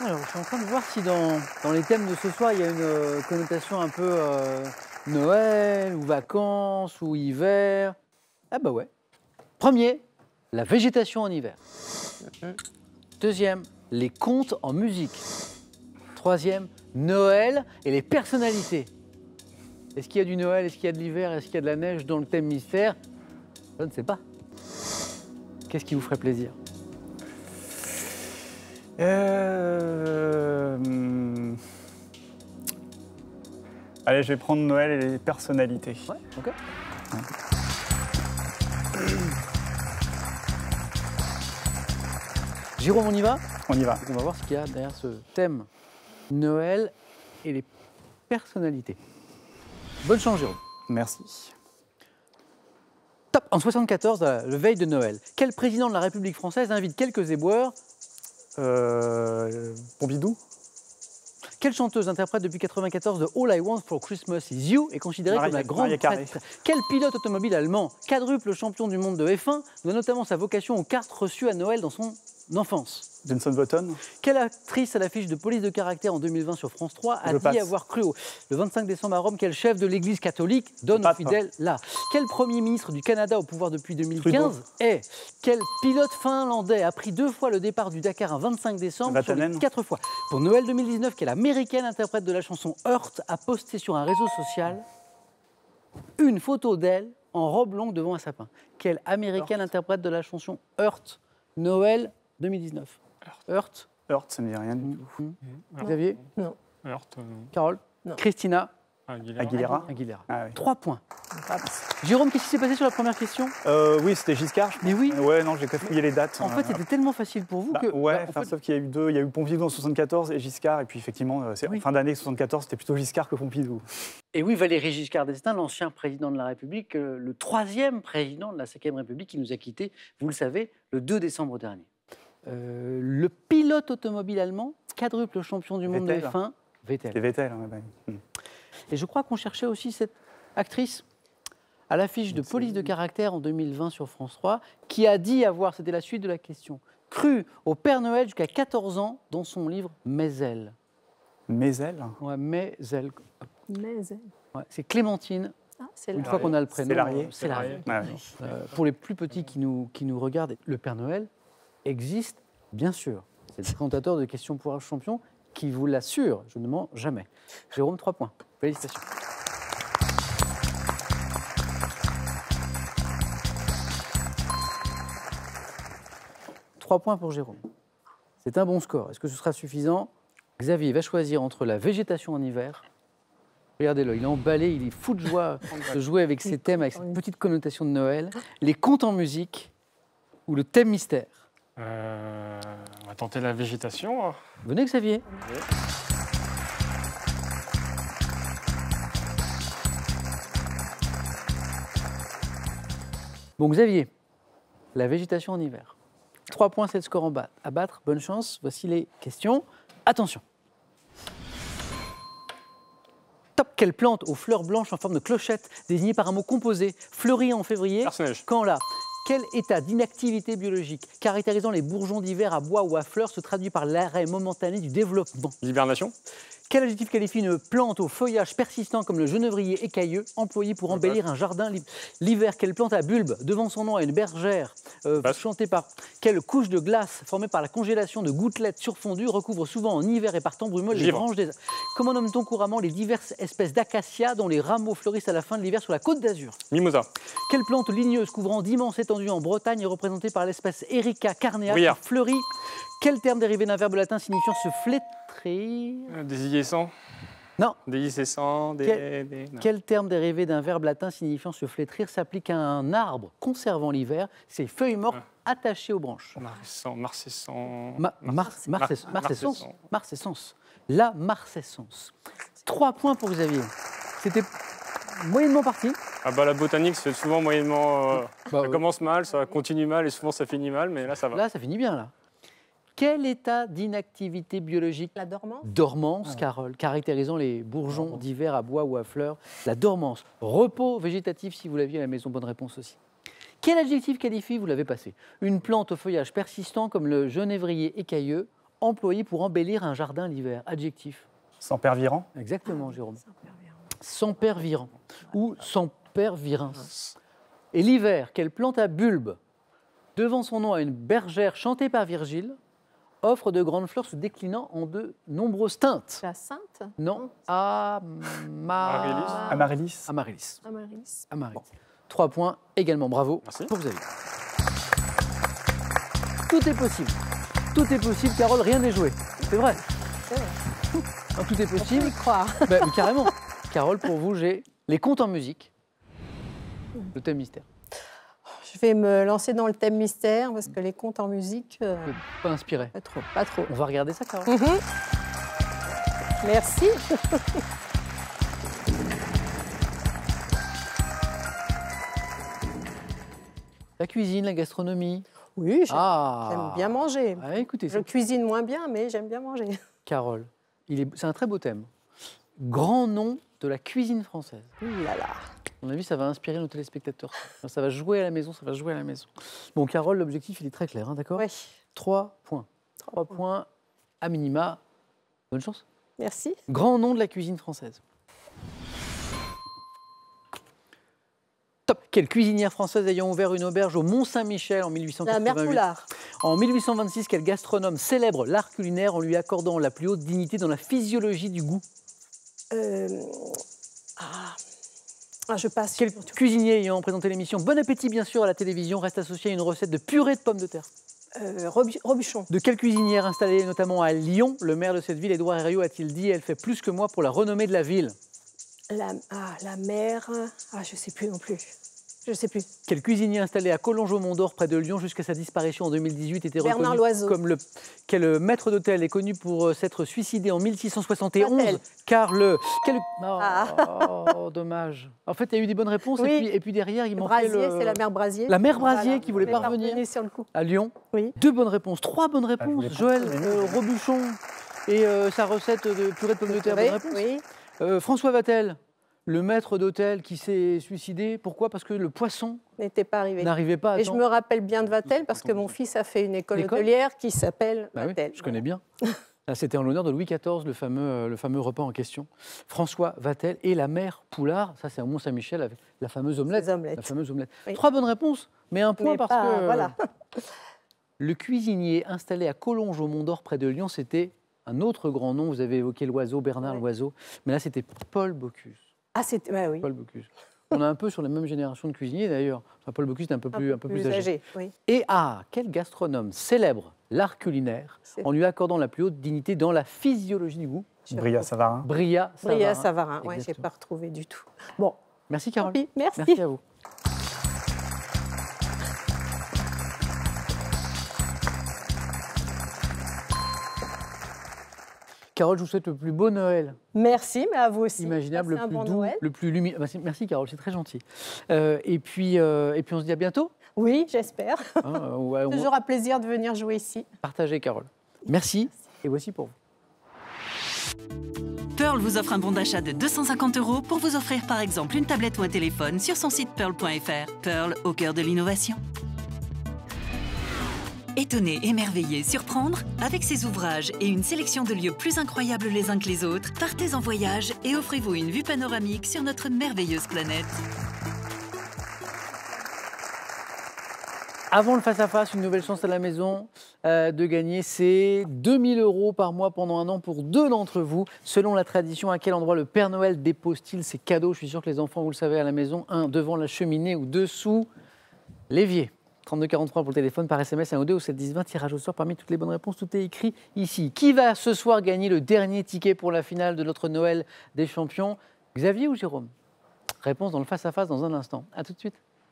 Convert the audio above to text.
Alors, je suis en train de voir si dans les thèmes de ce soir, il y a une connotation un peu Noël, ou vacances, ou hiver. Ah bah ouais. Premier, la végétation en hiver. Deuxième, les contes en musique. Troisième, Noël et les personnalités. Est-ce qu'il y a du Noël, est-ce qu'il y a de l'hiver, est-ce qu'il y a de la neige dans le thème mystère? Je ne sais pas. Qu'est-ce qui vous ferait plaisir? Allez, je vais prendre Noël et les personnalités. Ouais, ok. Jérôme, on y va? On y va. On va voir ce qu'il y a derrière ce thème Noël et les personnalités. Bonne chance, Jérôme. Merci. Top. En 74, le veille de Noël, quel président de la République française invite quelques éboueurs? Pompidou. Quelle chanteuse interprète depuis 1994 de All I Want for Christmas Is You est considérée comme la grande prêtre? Quel pilote automobile allemand, quadruple champion du monde de F1, doit notamment sa vocation aux cartes reçues à Noël dans son enfance? Jenson Button. Quelle actrice à l'affiche de Police de caractère en 2020 sur France 3 a dit avoir cru le 25 décembre à Rome? Quel chef de l'église catholique donne aux fidèles là? Quel premier ministre du Canada au pouvoir depuis 2015 est? Quel pilote finlandais a pris 2 fois le départ du Dakar un 25 décembre sur les 4 fois? Pour Noël 2019, quelle américaine interprète de la chanson Hurt a posté sur un réseau social une photo d'elle en robe longue devant un sapin? Quelle américaine interprète de la chanson Hurt Noël 2019? Hurt. Hurt, ça ne me dit rien du tout. Xavier? Non. Hurt, Carole? Non. Christina? Aguilera. Ah, oui. 3 points. Jérôme, qu'est-ce qui s'est passé sur la première question? Oui, c'était Giscard. Mais oui. Ouais, non, j'ai cafouillé les dates. En fait, c'était tellement facile pour vous que... Ouais, sauf qu'il y a eu deux. Il y a eu Pompidou en 74 et Giscard. Et puis effectivement, en fin d'année 74, c'était plutôt Giscard que Pompidou. Et oui, Valéry Giscard d'Estaing, l'ancien président de la République, le 3e président de la 5e République qui nous a quittés, vous le savez, le 2 décembre dernier. Le pilote automobile allemand, quadruple champion du monde de F1, Vettel. C'est Vettel. Et je crois qu'on cherchait aussi cette actrice à l'affiche de Police de caractère en 2020 sur France 3, qui a dit avoir, c'était la suite de la question, cru au Père Noël jusqu'à 14 ans dans son livre Mézelle. Mézelle? Ouais, Mézelle. Mézelle. Ouais, c'est Clémentine. Ah, c'est Une fois qu'on a le prénom, c'est Larrier. Pour les plus petits qui nous regardent, le Père Noël existe, bien sûr. C'est le présentateur de Questions pour un champion qui vous l'assure, je ne mens jamais. Jérôme, 3 points. Félicitations. Trois points pour Jérôme. C'est un bon score. Est-ce que ce sera suffisant? Xavier va choisir entre la végétation en hiver. Regardez-le, il est emballé, il est fou de joie de jouer avec ces thèmes, avec cette petite connotation de Noël. Les contes en musique ou le thème mystère. On va tenter la végétation. Venez Xavier. Oui. Bon Xavier, la végétation en hiver. 3 points, c'est le score à battre. Bonne chance, voici les questions. Attention. Top, quelle plante aux fleurs blanches en forme de clochette, désignée par un mot composé, fleurit en février? Personnage. Quand là? Quel état d'inactivité biologique caractérisant les bourgeons d'hiver à bois ou à fleurs se traduit par l'arrêt momentané du développement? L'hibernation. Quel adjectif qualifie une plante au feuillage persistant comme le genévrier écailleux, employé pour embellir un jardin l'hiver? Quelle plante à bulbe, devant son nom, à une bergère, chantée par... Quelle couche de glace formée par la congélation de gouttelettes surfondues recouvre souvent en hiver et par temps brumeux les branches des... Comment nomme-t-on couramment les diverses espèces d'acacia dont les rameaux fleurissent à la fin de l'hiver sur la Côte d'Azur? Mimosa. Quelle plante ligneuse couvrant d'immenses étendues en Bretagne est représentée par l'espèce Erica carnea qui fleurit? Quel terme dérivé d'un verbe latin signifiant se flétrir? Déhiscent. Non. Déhiscent. Quel terme dérivé d'un verbe latin signifiant se flétrir s'applique à un arbre conservant l'hiver, ses feuilles mortes attachées aux branches? Marcescence. La marcescence. 3 points pour Xavier. C'était moyennement parti. Ah bah la botanique, c'est souvent moyennement... ça commence mal, ça continue mal et souvent ça finit mal, mais là ça va. Là, ça finit bien, là. Quel état d'inactivité biologique? La dormance. Dormance, Carole, caractérisant les bourgeons d'hiver à bois ou à fleurs. La dormance. Repos végétatif, si vous l'aviez à la maison. Bonne réponse aussi. Quel adjectif qualifie, vous l'avez passé, une plante au feuillage persistant comme le genévrier écailleux, employé pour embellir un jardin l'hiver? Adjectif. Sempervirent. Exactement, Jérôme. Sempervirent ou sempervirens. Et l'hiver, quelle plante à bulbe, devant son nom à une bergère chantée par Virgile, offre de grandes fleurs se déclinant en de nombreuses teintes? La Sainte? Non, Amaryllis. Amaryllis. Amaryllis. Bon. 3 points également, bravo. Merci. Pour Xavier. Tout est possible. Tout est possible, Carole, rien n'est joué. C'est vrai. Non, tout est possible. On peut y croire. Oui, carrément. Carole, pour vous, j'ai les contes en musique, le thème mystère. Je vais me lancer dans le thème mystère parce que les contes en musique. Pas inspiré. Pas trop, pas trop. On va regarder ça, Carole. Merci. La cuisine, la gastronomie. Oui, j'aime bien manger. Ah, écoutez, je cuisine moins bien, mais j'aime bien manger. Carole, c'est un très beau thème. Grand nom de la cuisine française. Ouh là là. À mon avis, ça va inspirer nos téléspectateurs. Ça va jouer à la maison, ça va jouer à la maison. Bon, Carole, l'objectif, il est très clair, hein, d'accord? Oui. 3 points. 3 points à minima. Bonne chance. Merci. Grand nom de la cuisine française. Top. Quelle cuisinière française ayant ouvert une auberge au Mont-Saint-Michel en 1888? La mère Poulard. En 1826, quel gastronome célèbre l'art culinaire en lui accordant la plus haute dignité dans la physiologie du goût? Je passe. Quel cuisinier ayant présenté l'émission Bon Appétit, bien sûr, à la télévision, reste associé à une recette de purée de pommes de terre? Robuchon. De quelle cuisinière installée notamment à Lyon, le maire de cette ville, Édouard Herriot, a-t-il dit « Elle fait plus que moi pour la renommée de la ville ». La mère. Je sais plus non plus. Je sais plus. Quel cuisinier installé à Collonges-au-Mont-d'Or, près de Lyon, jusqu'à sa disparition en 2018, était Bernard reconnu Loiseau. comme quel maître d'hôtel est connu pour s'être suicidé en 1671, Vatel. car le... Oh, dommage. En fait, il y a eu des bonnes réponses, Oui. et puis derrière, il manquait Brasier, c'est la mère Brasier. La mère Brasier Voilà. qui voulait pas revenir Sur le coup. à Lyon. Oui. 2 bonnes réponses, 3 bonnes réponses. Joël, Robuchon et sa recette de purée de pommes de terre, bonne réponse. Oui. François Vatel, le maître d'hôtel qui s'est suicidé. Pourquoi? Parce que le poisson N'était pas arrivé. n'arrivait pas à Et temps. je me rappelle bien de Vatel parce que mon fils a fait une école hôtelière qui s'appelle Vatel. Oui, je connais bien. Là, c'était en l'honneur de Louis XIV, le fameux repas en question. François Vatel et la mère Poulard, ça c'est à Mont-Saint-Michel, avec la fameuse omelette. La fameuse omelette. Oui. 3 bonnes réponses, mais un point parce que voilà. Le cuisinier installé à Collonges au Mont-d'Or près de Lyon, c'était un autre grand nom. Vous avez évoqué Loiseau, Bernard Loiseau, mais là c'était Paul Bocuse. Ah, c'était oui. Paul Bocuse. On a un peu sur la même génération de cuisiniers d'ailleurs. Enfin, Paul Bocuse est un peu plus âgé. Oui. Et quel gastronome célèbre l'art culinaire en lui accordant la plus haute dignité dans la physiologie du goût? Bria Savarin. Bria Savarin, oui, je n'ai pas retrouvé du tout. Bon. Merci Carole. Merci. Merci à vous. Carole, je vous souhaite le plus beau Noël. Merci, mais à vous aussi. Imaginable, le plus doux, le plus lumineux. Merci Carole, c'est très gentil. Et puis on se dit à bientôt. Oui, j'espère. Toujours un plaisir de venir jouer ici. Partagez Carole. Merci. Et voici pour vous. Pearl vous offre un bon d'achat de 250 € pour vous offrir par exemple une tablette ou un téléphone sur son site pearl.fr. Pearl au cœur de l'innovation. Étonner, émerveiller, surprendre, avec ses ouvrages et une sélection de lieux plus incroyables les uns que les autres, partez en voyage et offrez-vous une vue panoramique sur notre merveilleuse planète. Avant le face-à-face, une nouvelle chance à la maison de gagner, c'est 2000 € par mois pendant un an pour 2 d'entre vous. Selon la tradition, à quel endroit le Père Noël dépose-t-il ses cadeaux? Je suis sûr que les enfants, vous le savez à la maison, 1 devant la cheminée ou 2 sous l'évier. 3243 pour le téléphone, par SMS, 1 ou 2 ou 7 10 20, tirage au sort parmi toutes les bonnes réponses, tout est écrit ici. Qui va ce soir gagner le dernier ticket pour la finale de notre Noël des champions? Xavier ou Jérôme? Réponse dans le face-à-face dans un instant. A tout de suite.